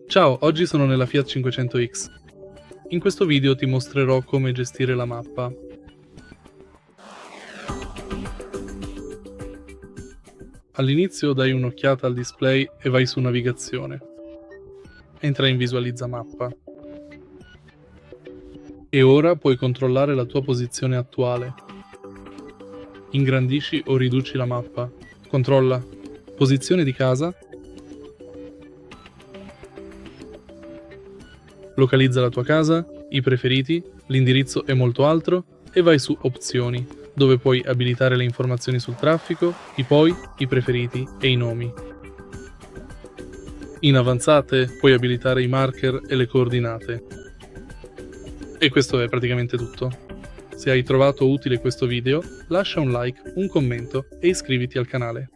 Ciao, oggi sono nella Fiat 500X. In questo video ti mostrerò come gestire la mappa. All'inizio dai un'occhiata al display e vai su navigazione. Entra in visualizza mappa. E ora puoi controllare la tua posizione attuale. Ingrandisci o riduci la mappa. Controlla posizione di casa. Localizza la tua casa, i preferiti, l'indirizzo e molto altro e vai su Opzioni, dove puoi abilitare le informazioni sul traffico, i preferiti e i nomi. In avanzate puoi abilitare i marker e le coordinate. E questo è praticamente tutto. Se hai trovato utile questo video, lascia un like, un commento e iscriviti al canale.